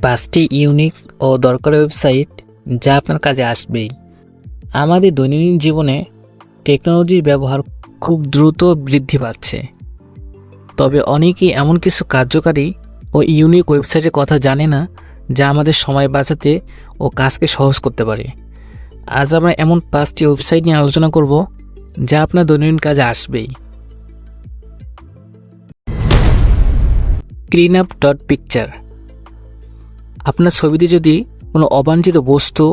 5টি ইউনিক ও দরকারি ওয়েবসাইট যা আপনার কাজে আসবেই। আমাদের দৈনন্দিন জীবনে টেকনোলজির ব্যবহার খুব দ্রুত বৃদ্ধি পাচ্ছে, তবে অনেকেই এমন কিছু কার্যকারী ও ইউনিক ওয়েবসাইটের কথা জানে না যা আমাদের সময় বাঁচাতে ও কাজকে সহজ করতে পারে। আজ আমরা এমন 5টি ওয়েবসাইট নিয়ে আলোচনা করব যা আপনার দৈনন্দিন কাজে আসবেই। ক্লিনআপ.পিকচার। আপনার ছবিতে যদি কোনো অবাঞ্ছিত বস্তু,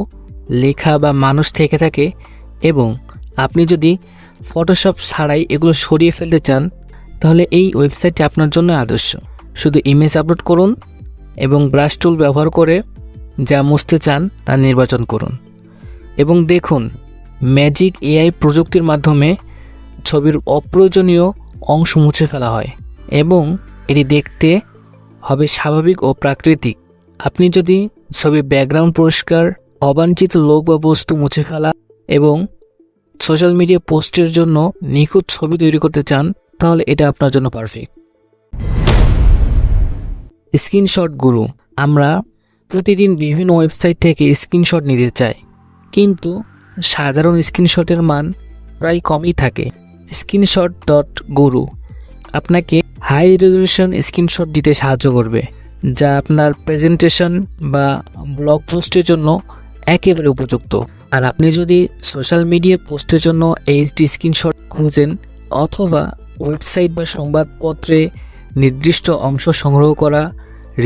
লেখা বা মানুষ থেকে থাকে এবং আপনি যদি ফটোশপ ছাড়াই এগুলো সরিয়ে ফেলতে চান, তাহলে এই ওয়েবসাইটটি আপনার জন্য আদর্শ। শুধু ইমেজ আপলোড করুন এবং ব্রাশ টুল ব্যবহার করে যা মুছতে চান তা নির্বাচন করুন এবং দেখুন ম্যাজিক এআই প্রযুক্তির মাধ্যমে ছবির অপ্রয়োজনীয় অংশ মুছে ফেলা হয় এবং এটি দেখতে হবে স্বাভাবিক ও প্রাকৃতিক। আপনি যদি ছবির ব্যাকগ্রাউন্ড পরিষ্কার, অবাঞ্ছিত লোক বা বস্তু মুছে ফেলা এবং সোশ্যাল মিডিয়া পোস্টের জন্য নিখুঁত ছবি তৈরি করতে চান, তাহলে এটা আপনার জন্য পারফেক্ট। স্ক্রিনশট গুরু। আমরা প্রতিদিন বিভিন্ন ওয়েবসাইট থেকে স্ক্রিনশট নিতে চাই, কিন্তু সাধারণ স্ক্রিনশটের মান প্রায় কমই থাকে। স্ক্রিনশট.গুরু আপনাকে হাই রেজলিউশন স্ক্রিনশট দিতে সাহায্য করবে, যা আপনার প্রেজেন্টেশন বা ব্লগ পোস্টের জন্য একেবারে উপযুক্ত। আর আপনি যদি সোশ্যাল মিডিয়া পোস্টের জন্য এইচডি স্ক্রিনশট খুঁজেন অথবা ওয়েবসাইট বা সংবাদপত্রে নির্দিষ্ট অংশ সংগ্রহ করা,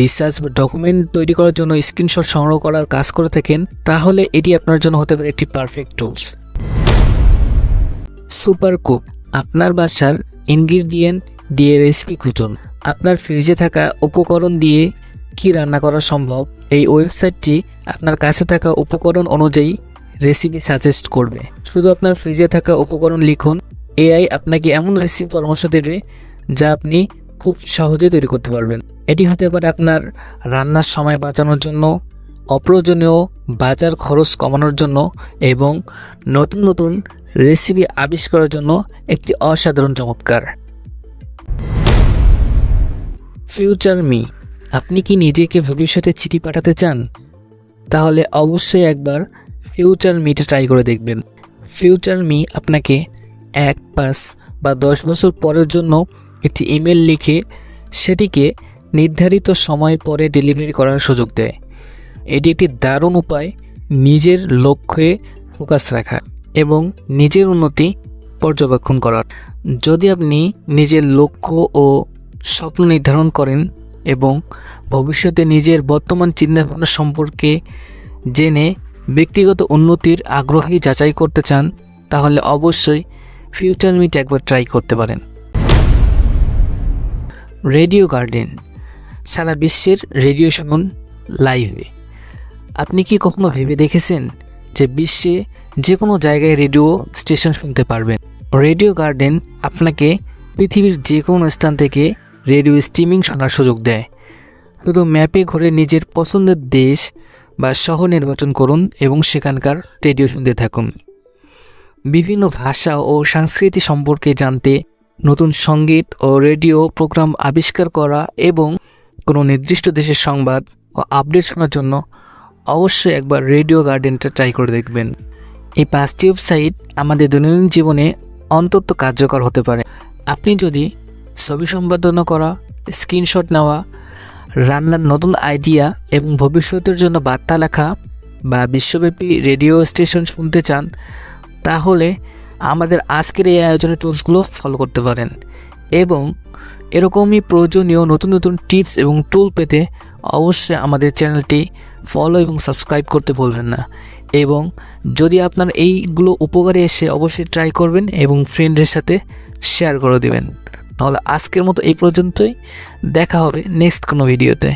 রিসার্চ বা ডকুমেন্ট তৈরি করার জন্য স্ক্রিনশট সংগ্রহ করার কাজ করে থাকেন, তাহলে এটি আপনার জন্য হতে পারে একটি পারফেক্ট টুলস। সুপারকুক। আপনার বাসার ইনগ্রিডিয়েন্ট দিয়ে রেসিপি খুঁজুন। আপনার ফ্রিজে থাকা উপকরণ দিয়ে কি রান্না করা সম্ভব, এই ওয়েবসাইটটি আপনার কাছে থাকা উপকরণ অনুযায়ী রেসিপি সাজেস্ট করবে। শুধু আপনার ফ্রিজে থাকা উপকরণ লিখুন, এআই আপনাকে এমন রেসিপি পরামর্শ দেবে যা আপনি খুব সহজে তৈরি করতে পারবেন। এটি হতে পারে আপনার রান্নার সময় বাঁচানোর জন্য, অপ্রয়োজনীয় বাজার খরচ কমানোর জন্য এবং নতুন নতুন রেসিপি আবিষ্কারের জন্য একটি অসাধারণ চমৎকার। Future me. আপনি কি নিজেকে ভবিষ্যতে চিঠি পাঠাতে চান? তাহলে অবশ্যই একবার ফিউচার মিটা ট্রাই করে দেখবেন। ফিউচার মি আপনাকে 1, 5 বা 10 বছর পরের জন্য একটি ইমেল লিখে সেটিকে নির্ধারিত সময় পরে ডেলিভারি করার সুযোগ দেয়। এটি একটি দারুণ উপায় নিজের লক্ষ্যে ফোকাস রাখা এবং নিজের উন্নতি পর্যবেক্ষণ করার। যদি আপনি নিজের লক্ষ্য ও স্বপ্ন নির্ধারণ করেন এবং ভবিষ্যতে নিজের বর্তমান চিন্তাভাবনা সম্পর্কে জেনে ব্যক্তিগত উন্নতির আগ্রহী যাচাই করতে চান, তাহলে অবশ্যই ফিউচার মিট একবার ট্রাই করতে পারেন। Radio garden. সারা বিশ্বের রেডিও শুনুন লাইভে। আপনি কি কখনো ভেবে দেখেছেন যে বিশ্বে যে কোনো জায়গায় রেডিও স্টেশন শুনতে পারবেন? রেডিও গার্ডেন আপনাকে পৃথিবীর যে কোনো স্থান থেকে রেডিও স্ট্রিমিং শোনার সুযোগ দেয়। শুধু ম্যাপে ঘুরে নিজের পছন্দের দেশ বা শহর নির্বাচন করুন এবং সেখানকার রেডিও শুনতে থাকুন। বিভিন্ন ভাষা ও সংস্কৃতি সম্পর্কে জানতে, নতুন সঙ্গীত ও রেডিও প্রোগ্রাম আবিষ্কার করা এবং কোনো নির্দিষ্ট দেশের সংবাদ ও আপডেট শোনার জন্য অবশ্যই একবার রেডিও গার্ডেনটা ট্রাই করে দেখবেন। এই 5টি ওয়েবসাইট আমাদের দৈনন্দিন জীবনে অন্তত কার্যকর হতে পারে। আপনি যদি ছবি সম্পাদনা করা, স্ক্রিনশট নেওয়া, রান্নার নতুন আইডিয়া এবং ভবিষ্যতের জন্য বার্তা লেখা বা বিশ্বব্যাপী রেডিও স্টেশন শুনতে চান, তাহলে আমাদের আজকের এই আয়োজনের টুলসগুলো ফলো করতে পারেন এবং এরকমই প্রয়োজনীয় নতুন নতুন টিপস এবং টুল পেতে অবশ্যই আমাদের চ্যানেলটি ফলো এবং সাবস্ক্রাইব করতে ভুলবেন না। এবং যদি আপনার এইগুলো উপকারে এসে অবশ্যই ট্রাই করবেন এবং ফ্রেন্ডের সাথে শেয়ার করে দেবেন। তাহলে আজকের মতো এই পর্যন্তই, দেখা হবে নেক্সট কোনো ভিডিওতে।